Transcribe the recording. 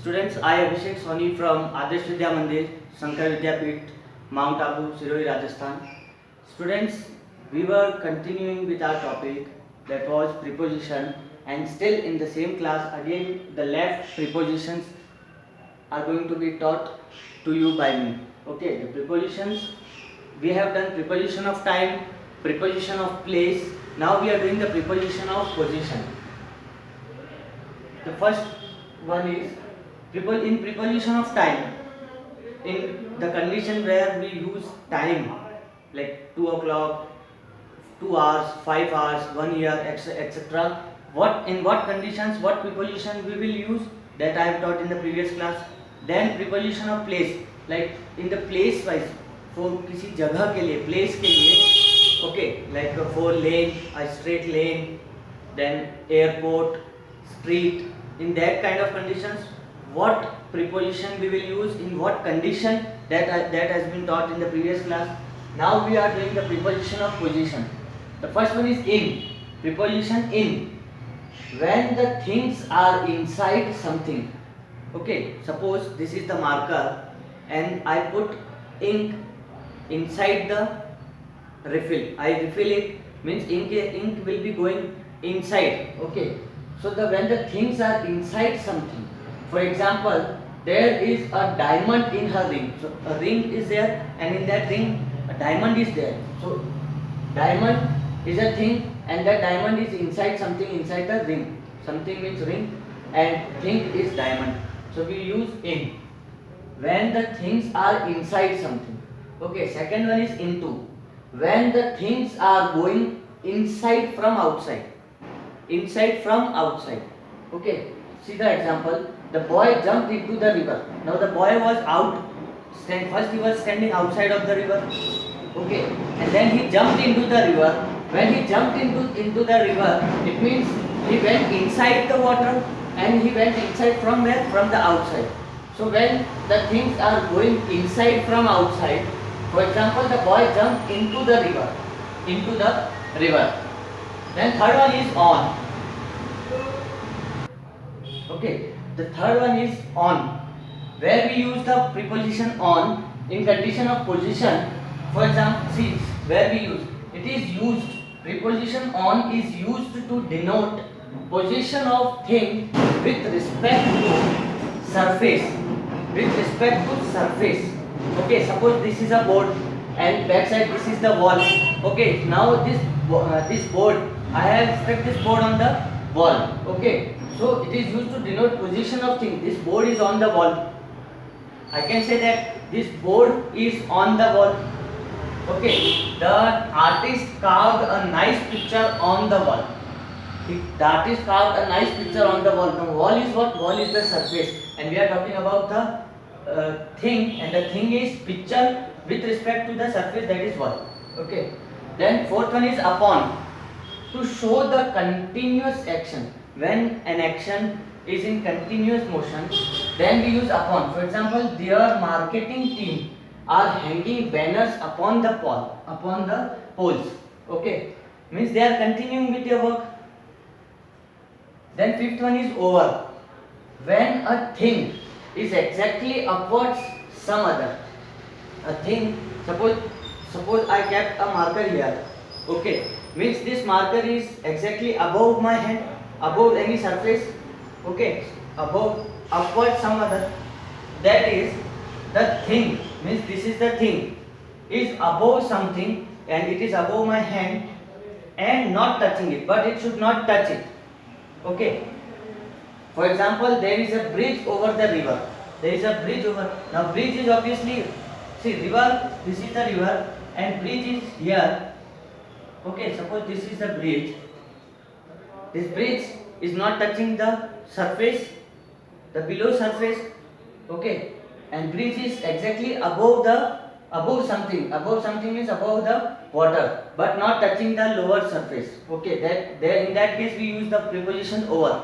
Students, I Abhishek Soni from Adarsh Vidya Mandir, Shankar Vidyapeeth, Mount Abu, Siroi, Rajasthan. Students, we were continuing with our topic that was preposition, and still in the same class again the left prepositions are going to be taught to you by me. Okay, the prepositions we have done preposition of time, preposition of place. Now we are doing the preposition of position. The first one is in preposition of time. In the condition where we use time, like 2 o'clock, 2 hours, 5 hours, 1 year, etc. What in what conditions, what preposition we will use, that I have taught in the previous class. Then preposition of place, like in the place wise, for किसी जगह के लिए, place के लिए, okay, like a 4 lane, a straight lane, then airport, street. In that kind of conditions, what preposition we will use in what condition, that has been taught in the previous class. Now we are doing the preposition of position. The first one is in. Preposition in. When the things are inside something. Okay, suppose this is the marker and I put ink inside the refill. I refill it, means ink will be going inside. Okay, so when the things are inside something, for example, there is a diamond in her ring. So a ring is there, and in that ring a diamond is there. So diamond is a thing, and that diamond is inside something, inside the ring. Something means ring and thing is diamond. So we use in. When the things are inside something. Okay, second one is into. When the things are going inside from outside. Inside from outside. Okay, see the example. The boy jumped into the river. Now the boy was out. First he was standing outside of the river. Okay, and then he jumped into the river. When he jumped into the river, it means he went inside the water and he went inside from where? From the outside. So when the things are going inside from outside, for example, the boy jumped into the river. Into the river. Then third one is on. Okay, the third one is on, where we use the preposition on in condition of position. For example, see where we use it is used. Preposition on is used to denote position of thing with respect to surface. With respect to surface. Okay, suppose this is a board and backside this is the wall. Okay, now this board, I have stuck this board on the wall. Okay, so it is used to denote position of thing. This board is on the wall. I can say that this board is on the wall. Okay, the artist carved a nice picture on the wall. The artist carved a nice picture on the wall. The wall is what? Wall is the surface, and we are talking about the thing, and the thing is picture with respect to the surface, that is wall. Okay. Then fourth one is upon, to show the continuous action. When an action is in continuous motion, then we use upon. For example, their marketing team are hanging banners upon the poles. Okay, means they are continuing with their work. Then fifth one is over. When a thing is exactly upwards some other. A thing, suppose I kept a marker here. Okay, means this marker is exactly above my hand, above any surface. Okay, above, upward some other. That is the thing, means this is the thing, is above something and it is above my hand and not touching it, but it should not touch it. Okay, for example, there is a bridge over the river. There is a bridge over. Now bridge is obviously, see river, this is the river and bridge is here. Okay, suppose this is the bridge. This bridge is not touching the surface, the below surface. Okay, and bridge is exactly above something. Above something means above the water, but not touching the lower surface. Okay, that there in that case we use the preposition over.